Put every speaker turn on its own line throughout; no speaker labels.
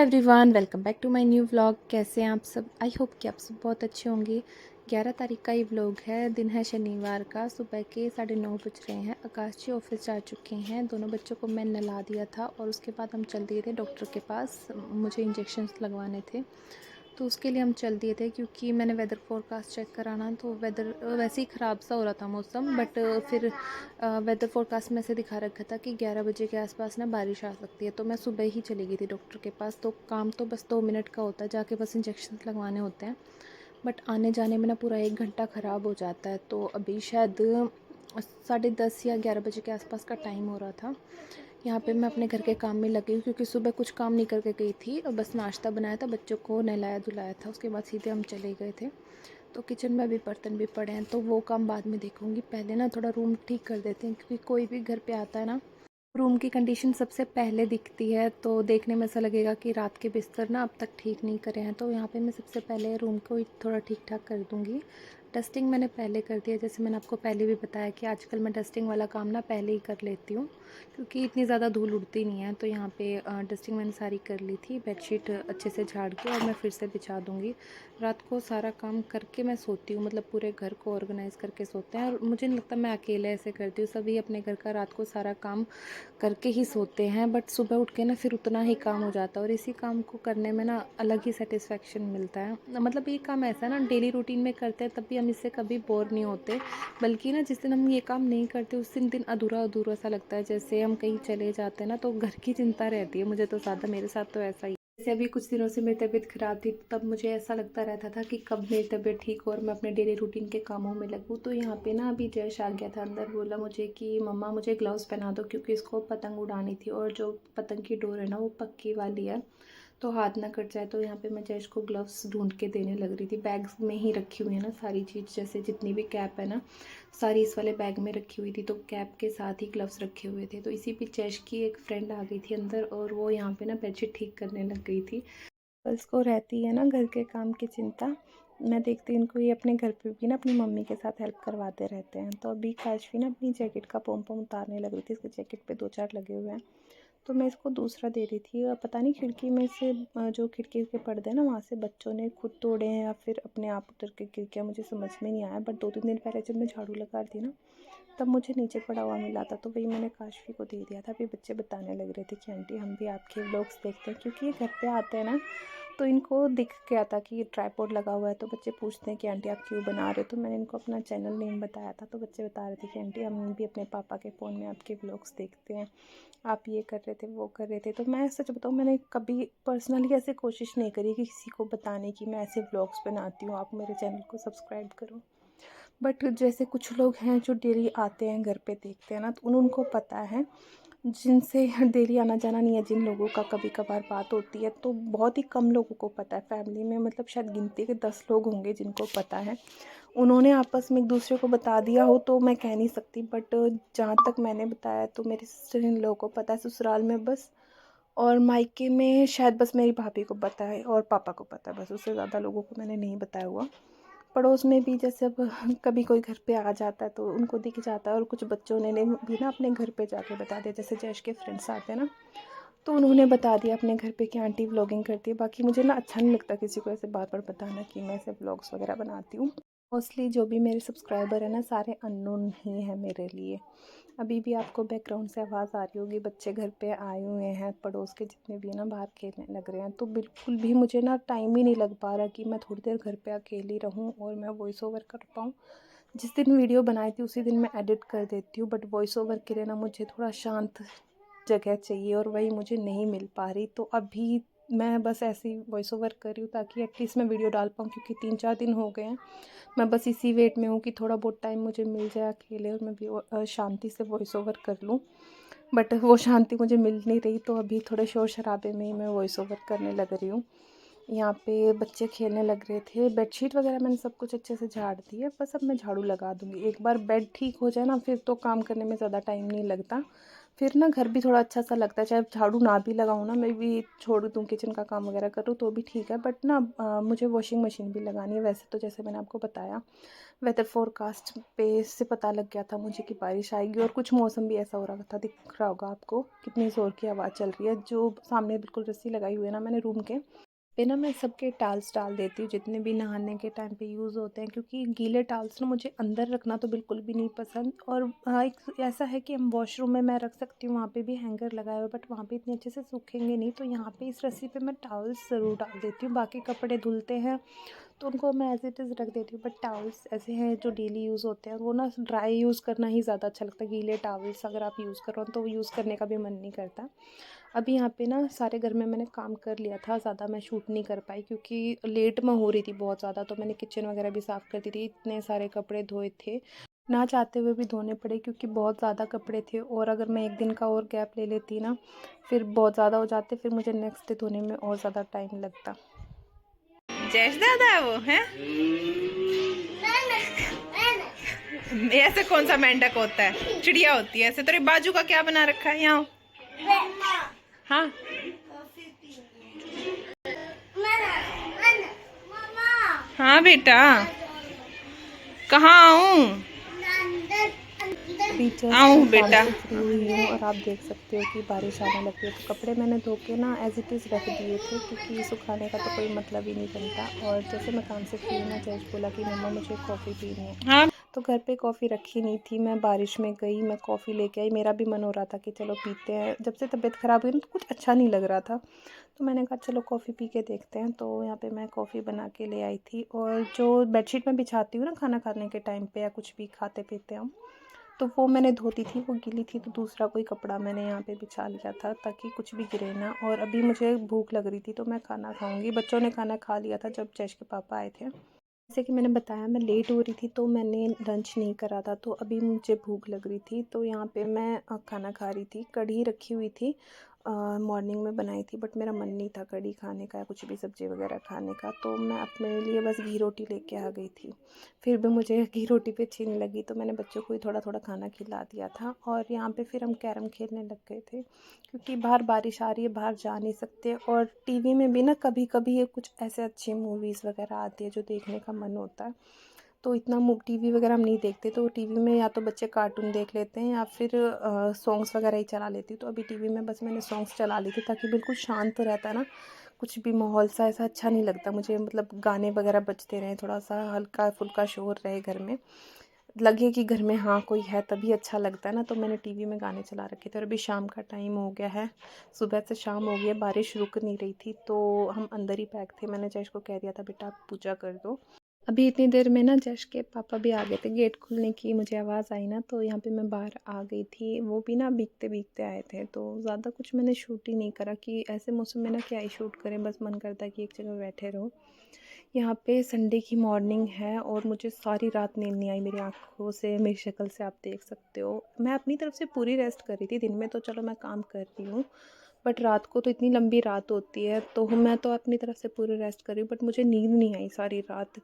Everyone, welcome back to my new vlog. कैसे हैं आप सब? आई होप कि आप सब बहुत अच्छे होंगे। 11 तारीख का ये व्लॉग है। दिन है शनिवार का। सुबह के 9:30 बज रहे हैं। आकाश जी ऑफिस जा चुके हैं। दोनों बच्चों को मैं नहला दिया था और उसके बाद हम चल दिए थे डॉक्टर के पास। मुझे इंजेक्शन्स लगवाने थे, तो उसके लिए हम चल दिए थे क्योंकि मैंने वेदर फोरकास्ट चेक कराना, तो वेदर वैसे ही ख़राब सा हो रहा था मौसम। बट फिर वेदर फोरकास्ट में से दिखा रखा था कि 11 बजे के आसपास ना बारिश आ सकती है। तो मैं सुबह ही चली गई थी डॉक्टर के पास। तो काम तो बस 2 मिनट का होता है, जाके बस इंजेक्शन लगवाने होते हैं। बट आने जाने में ना पूरा 1 घंटा ख़राब हो जाता है। तो अभी शायद 10:30 या 11 बजे के आसपास का टाइम हो रहा था। यहाँ पे मैं अपने घर के काम में लगी हूँ क्योंकि सुबह कुछ काम नहीं करके गई थी और बस नाश्ता बनाया था, बच्चों को नहलाया धुलाया था, उसके बाद सीधे हम चले गए थे। तो किचन में भी बर्तन भी पड़े हैं, तो वो काम बाद में देखूँगी। पहले ना थोड़ा रूम ठीक कर देते हैं क्योंकि कोई भी घर पे आता है ना, रूम की कंडीशन सबसे पहले दिखती है। तो देखने में ऐसा लगेगा कि रात के बिस्तर ना अब तक ठीक नहीं करे हैं। तो यहाँ पे मैं सबसे पहले रूम को ही थोड़ा ठीक ठाक कर दूँगी। डस्टिंग मैंने पहले कर दिया, जैसे मैंने आपको पहले भी बताया कि आजकल मैं डस्टिंग वाला काम ना पहले ही कर लेती हूँ क्योंकि इतनी ज़्यादा धूल उड़ती नहीं है। तो यहाँ पे डस्टिंग मैंने सारी कर ली थी। बेडशीट अच्छे से झाड़ के और मैं फिर से बिछा दूँगी। रात को सारा काम करके मैं सोती हूँ, मतलब पूरे घर को ऑर्गेनाइज़ करके सोते हैं। और मुझे नहीं लगता मैं अकेले ऐसे करती हूँ, सभी अपने घर का रात को सारा काम करके ही सोते हैं। बट सुबह उठ के ना फिर उतना ही काम हो जाता है और इसी काम को करने में ना अलग ही सेटिस्फेक्शन मिलता है। मतलब ये काम ऐसा है ना, डेली रूटीन में करते हैं तब भी हम इससे कभी बोर नहीं होते। बल्कि ना जिस दिन हम ये काम नहीं करते उस दिन अधूरा अधूरा सा लगता है। जैसे हम कहीं चले जाते हैं ना तो घर की चिंता रहती है मुझे तो ज़्यादा, मेरे साथ तो ऐसा ही। जैसे अभी कुछ दिनों से मेरी तबीयत ख़राब थी, तब मुझे ऐसा लगता रहता था कि कब मेरी तबीयत ठीक हो और मैं अपने डेली रूटीन के कामों में लगूँ। तो यहाँ पे ना अभी जयश आ गया था अंदर, बोला मुझे कि मम्मा मुझे ग्लव्स पहना दो क्योंकि इसको पतंग उड़ानी थी और जो पतंग की डोर है ना वो पक्की वाली है, तो हाथ ना कट जाए। तो यहाँ पे मैं जयश को ग्लव्स ढूंढ के देने लग रही थी। बैग्स में ही रखी हुई है ना सारी चीज़, जैसे जितनी भी कैप है ना सारी इस वाले बैग में रखी हुई थी, तो कैप के साथ ही ग्लव्स रखे हुए थे। तो इसी बीच जयश की एक फ्रेंड आ गई थी अंदर और वो यहाँ पे ना बेडशीट ठीक करने लग गई थी। गर्ल्स को रहती है ना घर के काम की चिंता। मैं देखती हूँ इनको, ये अपने घर पे भी ना अपनी मम्मी के साथ हेल्प करवाते रहते हैं। तो अभी काशवी ना अपनी जैकेट का पोम पोम उतारने लग रही थी, इसके जैकेट पे 2-4 लगे हुए हैं। तो मैं इसको दूसरा दे रही थी और पता नहीं खिड़की में से जो खिड़की के पर्दे हैं ना वहाँ से बच्चों ने खुद तोड़े हैं या फिर अपने आप उतर के गिर गया, मुझे समझ में नहीं आया। बट 2-3 दिन पहले जब मैं झाड़ू लगा रही थी ना तब मुझे नीचे पड़ा हुआ मिला था, तो वही मैंने काशवी को दे दिया था। अभी बच्चे बताने लग रहे थे कि आंटी हम भी आपके व्लॉग्स देखते हैं, क्योंकि ये घर पे आते हैं ना तो इनको दिख गया था कि ये ट्राइपॉड लगा हुआ है। तो बच्चे पूछते हैं कि आंटी आप क्यों बना रहे हो, तो मैंने इनको अपना चैनल नेम बताया था। तो बच्चे बता रहे थे कि आंटी हम भी अपने पापा के फ़ोन में आपके व्लॉग्स देखते हैं, आप ये कर रहे थे वो कर रहे थे। तो मैं सच बताऊँ मैंने कभी पर्सनली ऐसे कोशिश नहीं करी कि किसी को बताने की मैं ऐसे व्लॉग्स बनाती हूँ, आप मेरे चैनल को सब्सक्राइब करो। बट जैसे कुछ लोग हैं जो डेली आते हैं घर पे देखते हैं ना, तो उनको पता है। जिनसे डेली आना जाना नहीं है, जिन लोगों का कभी कभार बात होती है, तो बहुत ही कम लोगों को पता है फैमिली में। मतलब शायद गिनती के 10 लोग होंगे जिनको पता है। उन्होंने आपस में एक दूसरे को बता दिया हो तो मैं कह नहीं सकती, बट जहाँ तक मैंने बताया तो मेरे सिस्टर इन लोगों को पता है, ससुराल में बस। और मायके में शायद बस मेरी भाभी को पता है और पापा को पता है, बस उससे ज़्यादा लोगों को मैंने नहीं बताया हुआ। पड़ोस में भी जैसे अब कभी कोई घर पे आ जाता है तो उनको दिख जाता है, और कुछ बच्चों ने भी ना अपने घर पे जाके बता दिया। जैसे जैश के फ्रेंड्स आते हैं ना तो उन्होंने बता दिया अपने घर पे कि आंटी व्लॉगिंग करती है। बाकी मुझे ना अच्छा नहीं लगता किसी को ऐसे बार बार बताना कि मैं ऐसे व्लॉग्स वगैरह बनाती हूँ। मोस्टली जो भी मेरे सब्सक्राइबर है ना सारे अननोन ही हैं मेरे लिए। अभी भी आपको बैकग्राउंड से आवाज़ आ रही होगी, बच्चे घर पे आए हुए हैं पड़ोस के जितने भी ना बाहर खेलने लग रहे हैं। तो बिल्कुल भी मुझे ना टाइम ही नहीं लग पा रहा कि मैं थोड़ी देर घर पे अकेली रहूं और मैं वॉइस ओवर कर पाऊँ। जिस दिन वीडियो बनाई थी उसी दिन मैं एडिट कर देती हूँ, बट वॉइस ओवर के लिए ना मुझे थोड़ा शांत जगह चाहिए और वही मुझे नहीं मिल पा रही। तो अभी मैं बस ऐसे ही वॉइस ओवर कर रही हूँ ताकि एटलीस्ट मैं वीडियो डाल पाऊँ, क्योंकि 3-4 दिन हो गए हैं। मैं बस इसी वेट में हूँ कि थोड़ा बहुत टाइम मुझे मिल जाए अकेले और मैं भी शांति से वॉइस ओवर कर लूँ। बट वो शांति मुझे मिल नहीं रही, तो अभी थोड़े शोर शराबे में ही मैं वॉइस ओवर करने लग रही हूँ। यहाँ पे बच्चे खेलने लग रहे थे। बेडशीट वगैरह मैंने सब कुछ अच्छे से झाड़ दी है, बस अब मैं झाड़ू लगा दूँगी। एक बार बेड ठीक हो जाए ना, फिर तो काम करने में ज़्यादा टाइम नहीं लगता। फिर ना घर भी थोड़ा अच्छा सा लगता है, चाहे झाड़ू ना भी लगाऊँ ना, मैं भी छोड़ दूँ किचन का काम वगैरह करूँ तो भी ठीक है। बट ना मुझे वॉशिंग मशीन भी लगानी है। वैसे तो जैसे मैंने आपको बताया, वेदर फोरकास्ट पे से पता लग गया था मुझे कि बारिश आएगी, और कुछ मौसम भी ऐसा हो रहा था। दिख रहा होगा आपको कितनी ज़ोर की हवा चल रही है। जो सामने बिल्कुल रस्सी लगाई हुई है ना मैंने रूम के पे ना, मैं सबके टाल्स डाल देती हूँ जितने भी नहाने के टाइम पे यूज़ होते हैं, क्योंकि गीले टाल्स ना मुझे अंदर रखना तो बिल्कुल भी नहीं पसंद। और हाँ, एक ऐसा है कि हम वॉशरूम में मैं रख सकती हूँ, वहाँ पे भी हैंगर लगाए हुए, बट वहाँ पे इतने अच्छे से सूखेंगे नहीं, तो यहाँ पे इस रस्सी पे मैं टावल्स ज़रूर डाल देती हूँ। बाकी कपड़े धुलते हैं तो उनको मैं एज़ इट इज़ रख देती हूँ, बट टावल्स ऐसे हैं जो डेली यूज़ होते हैं, वो ना ड्राई यूज़ करना ही ज़्यादा अच्छा लगता है। गीले टावल्स अगर आप यूज़ करो तो यूज़ करने का भी मन नहीं करता। अभी यहाँ पे ना सारे घर में मैंने काम कर लिया था, ज़्यादा मैं शूट नहीं कर पाई क्योंकि लेट मैं हो रही थी बहुत ज़्यादा। तो मैंने किचन वगैरह भी साफ़ कर दी थी, इतने सारे कपड़े धोए थे, ना चाहते हुए भी धोने पड़े क्योंकि बहुत ज़्यादा कपड़े थे। और अगर मैं एक दिन का और गैप ले लेती ना, फिर बहुत ज़्यादा हो जाते, फिर मुझे नेक्स्ट डे धोने में और ज़्यादा टाइम लगता।
जैश दादा है वो है। ऐसे कौन सा मेंढक होता है, चिड़िया होती है। ऐसे तेरे बाजू का क्या बना रखा है यहाँ। हाँ हाँ बेटा, कहाँ आऊँ।
अभी जस्ट मैं
आऊँ
काम
बेटा।
से फ्री हुई हूँ और आप देख सकते हो कि बारिश आने लगी है। तो कपड़े मैंने धो के ना एज़ इट इज़ रख दिए थे क्योंकि सुखाने का तो कोई मतलब ही नहीं बनता। और जैसे मैं काम से फ्री हुई ना, जयेश बोला कि मम्मा मुझे कॉफ़ी पीनी है।
हाँ
तो घर पे कॉफ़ी रखी नहीं थी, मैं बारिश में गई, मैं कॉफ़ी लेके आई। मेरा भी मन हो रहा था कि चलो पीते हैं। जब से तबीयत ख़राब हुई ना, तो कुछ अच्छा नहीं लग रहा था, तो मैंने कहा चलो कॉफ़ी पी के देखते हैं। तो यहाँ पे मैं कॉफ़ी बना के ले आई थी। और जो बेडशीट मैं बिछाती हूँ ना खाना खाने के टाइम पे या कुछ भी खाते पीते हम, तो वो मैंने धोती थी, वो गीली थी, तो दूसरा कोई कपड़ा मैंने यहाँ पे बिछा लिया था ताकि कुछ भी गिरे ना। और अभी मुझे भूख लग रही थी तो मैं खाना खाऊंगी। बच्चों ने खाना खा लिया था जब जैश के पापा आए थे। जैसे कि मैंने बताया, मैं लेट हो रही थी तो मैंने लंच नहीं करा था, तो अभी मुझे भूख लग रही थी। तो यहाँ पे मैं खाना खा रही थी। कढ़ी रखी हुई थी, मॉर्निंग में बनाई थी, बट मेरा मन नहीं था कढ़ी खाने का या कुछ भी सब्ज़ी वगैरह खाने का, तो मैं अपने लिए बस घी रोटी लेके आ गई थी। फिर भी मुझे घी रोटी भी अच्छी नहीं लगी, तो मैंने बच्चों को ही थोड़ा थोड़ा खाना खिला दिया था। और यहाँ पे फिर हम कैरम खेलने लग गए थे क्योंकि बाहर बारिश आ रही है, बाहर जा नहीं सकते। और टीवी में भी ना कभी कभी ये कुछ ऐसे अच्छी मूवीज़ वगैरह आती है जो देखने का मन होता है, तो इतना टीवी वगैरह हम नहीं देखते। तो टीवी में या तो बच्चे कार्टून देख लेते हैं या फिर सॉन्ग्स वगैरह ही चला लेती हूँ। तो अभी टीवी में बस मैंने सॉन्ग्स चला ली थी ताकि बिल्कुल शांत रहता है ना, कुछ भी माहौल सा ऐसा अच्छा नहीं लगता मुझे, मतलब गाने वगैरह बजते रहें, थोड़ा सा हल्का फुल्का शोर रहे घर में, लगे कि घर में हाँ कोई है, तभी अच्छा लगता है ना। तो मैंने टीवी में गाने चला रखे थे। और अभी शाम का टाइम हो गया है, सुबह से शाम हो गई है, बारिश रुक नहीं रही थी, तो हम अंदर ही पैक थे। मैंने जयेश को कह दिया था बेटा आप पूजा कर दो। अभी इतनी देर में ना जयेश के पापा भी आ गए थे। गेट खुलने की मुझे आवाज़ आई ना, तो यहाँ पे मैं बाहर आ गई थी। वो भी ना भीगते भीगते आए थे, तो ज़्यादा कुछ मैंने शूट ही नहीं करा कि ऐसे मौसम में ना क्या ही शूट करें, बस मन करता है कि एक जगह बैठे रहो। यहाँ पे संडे की मॉर्निंग है और मुझे सारी रात नींद नहीं आई। मेरी आँखों से, मेरी शक्ल से आप देख सकते हो। मैं अपनी तरफ से पूरी रेस्ट कर रही थी। दिन में तो चलो मैं काम कर रही हूँ, बट रात को तो इतनी लंबी रात होती है, तो मैं तो अपनी तरफ से पूरी रेस्ट कर रही हूँ, बट मुझे नींद नहीं आई सारी रात।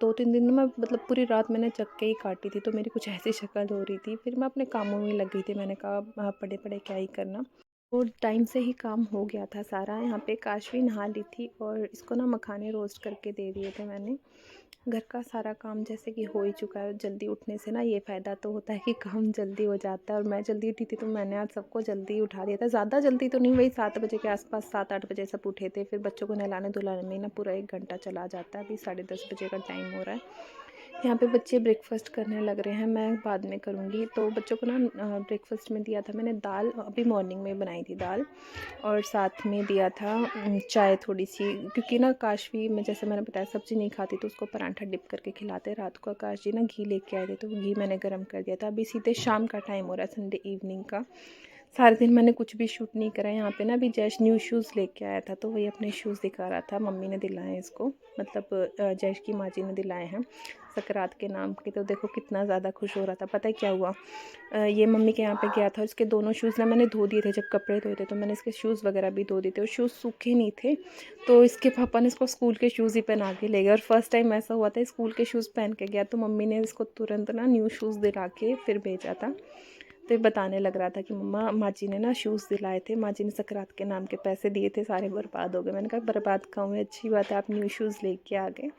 2-3 दिन में मतलब पूरी रात मैंने जग के ही काटी थी, तो मेरी कुछ ऐसी शक्ल हो रही थी। फिर मैं अपने कामों में लग गई थी। मैंने कहा पड़े पड़े क्या ही करना। वो टाइम से ही काम हो गया था सारा। यहाँ पे काशवी नहा ली थी और इसको ना मखाने रोस्ट करके दे दिए थे मैंने। घर का सारा काम जैसे कि हो ही चुका है। जल्दी उठने से ना ये फ़ायदा तो होता है कि काम जल्दी हो जाता है। और मैं जल्दी उठी थी तो मैंने आज सबको जल्दी उठा दिया था। ज़्यादा जल्दी तो नहीं, वही 7 बजे के आसपास, 7-8 बजे सब उठे थे। फिर बच्चों को नहलाने धुलाने में ना पूरा 1 घंटा चला जाता है। अभी 10:30 बजे का टाइम हो रहा है। यहाँ पे बच्चे ब्रेकफास्ट करने लग रहे हैं, मैं बाद में करूँगी। तो बच्चों को ना ब्रेकफास्ट में दिया था मैंने दाल, अभी मॉर्निंग में बनाई थी दाल, और साथ में दिया था चाय थोड़ी सी, क्योंकि ना काशवी में जैसे मैंने बताया सब्ज़ी नहीं खाती, तो उसको पराठा डिप करके खिलाते। रात को आकाश जी ना घी लेके आए थे, तो घी मैंने गर्म कर दिया था। अभी सीधे शाम का टाइम हो रहा है, संडे इवनिंग का। सारे दिन मैंने कुछ भी शूट नहीं करा। यहाँ पे ना अभी जैश न्यू शूज़ लेके आया था, तो वही अपने शूज़ दिखा रहा था। मम्मी ने दिलाए हैं इसको, मतलब जैश की माँ जी ने दिलाए हैं सकरात के नाम के। तो देखो कितना ज़्यादा खुश हो रहा था। पता है क्या हुआ, ये मम्मी के यहाँ पे गया था, इसके दोनों शूज़ ना मैंने धो दिए थे। जब कपड़े धोए थे तो मैंने इसके शूज़ वगैरह भी धो दिए थे और शूज़ सूखे नहीं थे, तो इसके पापा ने इसको स्कूल के शूज़ ही पहना के ले गए। और फर्स्ट टाइम ऐसा हुआ था, स्कूल के शूज़ पहन के गया, तो मम्मी ने इसको तुरंत ना न्यू शूज़ दिला के फिर भेजा था। तो ये बताने लग रहा था कि मम्मा, माँ जी ने ना शूज़ दिलाए थे, माँ जी ने सकरात के नाम के पैसे दिए थे, सारे बर्बाद हो गए। मैंने कहा बर्बाद कहाँ हुए, अच्छी बात है आप न्यू शूज़ लेके आ गए।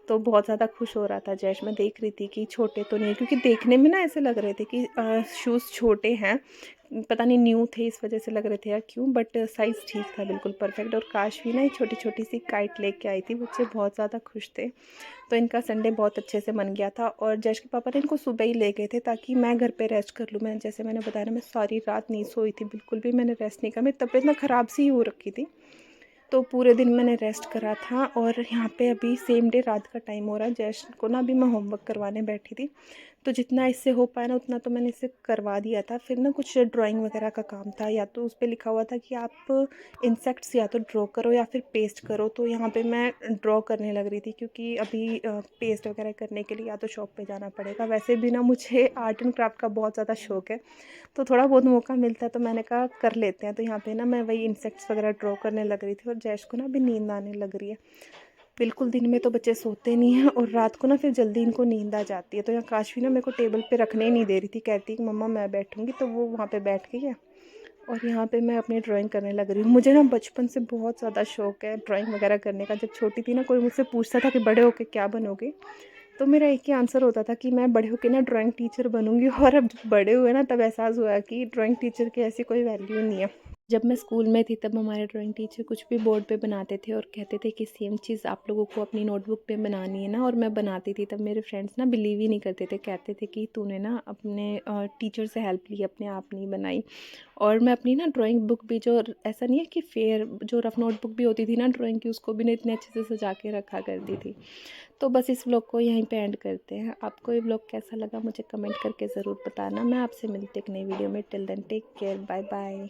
तो बहुत ज़्यादा खुश हो रहा था जैश। मैं देख रही थी कि छोटे तो नहीं है, क्योंकि देखने में ना ऐसे लग रहे थे कि शूज़ छोटे हैं, पता नहीं न्यू थे इस वजह से लग रहे थे या क्यों, बट साइज़ ठीक था, बिल्कुल परफेक्ट। और काश भी ना ये छोटी छोटी सी काइट लेके आई थी, बच्चे बहुत ज़्यादा खुश थे। तो इनका संडे बहुत अच्छे से बन गया था। और जैश के पापा ने इनको सुबह ही ले गए थे ताकि मैं घर पे रेस्ट कर लूँ। मैं जैसे मैंने बताया ना, मैं सारी रात नहीं सोई थी, बिल्कुल भी मैंने रेस्ट नहीं करा। मेरी तबीयत ना ख़राब सी हो रखी थी, तो पूरे दिन मैंने रेस्ट करा था। और यहाँ पे अभी सेम डे रात का टाइम हो रहा है। जैश को ना अभी मैं होमवर्क करवाने बैठी थी, तो जितना इससे हो पाया ना उतना तो मैंने इससे करवा दिया था। फिर ना कुछ ड्राइंग वगैरह का काम था, या तो उस पर लिखा हुआ था कि आप इंसेक्ट्स या तो ड्रॉ करो या फिर पेस्ट करो। तो यहाँ पे मैं ड्रॉ करने लग रही थी, क्योंकि अभी पेस्ट वगैरह करने के लिए या तो शॉप पे जाना पड़ेगा। वैसे भी ना मुझे आर्ट एंड क्राफ्ट का बहुत ज़्यादा शौक है, तो थोड़ा बहुत मौका मिलता है तो मैंने कहा कर लेते हैं। तो यहाँ पे ना मैं वही इंसेक्ट्स वगैरह ड्रॉ करने लग रही थी। और जैश को ना अभी नींद आने लग रही है। बिल्कुल दिन में तो बच्चे सोते नहीं हैं, और रात को ना फिर जल्दी इनको नींद आ जाती है। तो यहाँ काशवी ना मेरे को टेबल पे रखने ही नहीं दे रही थी, कहती कि मम्मा मैं बैठूंगी, तो वो वहाँ पे बैठ गई है। और यहाँ पे मैं अपनी ड्राइंग करने लग रही हूँ। मुझे ना बचपन से बहुत ज़्यादा शौक है ड्राइंग वगैरह करने का। जब छोटी थी ना, कोई मुझसे पूछता था कि बड़े होके क्या बनोगे, तो मेरा एक ही आंसर होता था कि मैं बड़े होके ना ड्राइंग टीचर बनूंगी। और अब जब बड़े हुए ना, तब एहसास हुआ कि ड्राइंग टीचर की ऐसी कोई वैल्यू नहीं है। जब मैं स्कूल में थी तब हमारे ड्राइंग टीचर कुछ भी बोर्ड पे बनाते थे और कहते थे कि सेम चीज़ आप लोगों को अपनी नोटबुक पे बनानी है ना, और मैं बनाती थी। तब मेरे फ्रेंड्स ना बिलीव ही नहीं करते थे, कहते थे कि तूने ना अपने टीचर से हेल्प ली, अपने आप नहीं बनाई। और मैं अपनी ना ड्राइंग बुक भी, जो ऐसा नहीं है कि फेयर, जो रफ नोटबुक भी होती थी ना ड्राइंग की, उसको भी ना इतने अच्छे से सजा के रखा करती थी। तो बस इस व्लॉग को यहीं पे एंड करते हैं। आपको ये व्लॉग कैसा लगा मुझे कमेंट करके ज़रूर बताना। मैं आपसे मिलती एक नई वीडियो में। Till then take care, bye bye.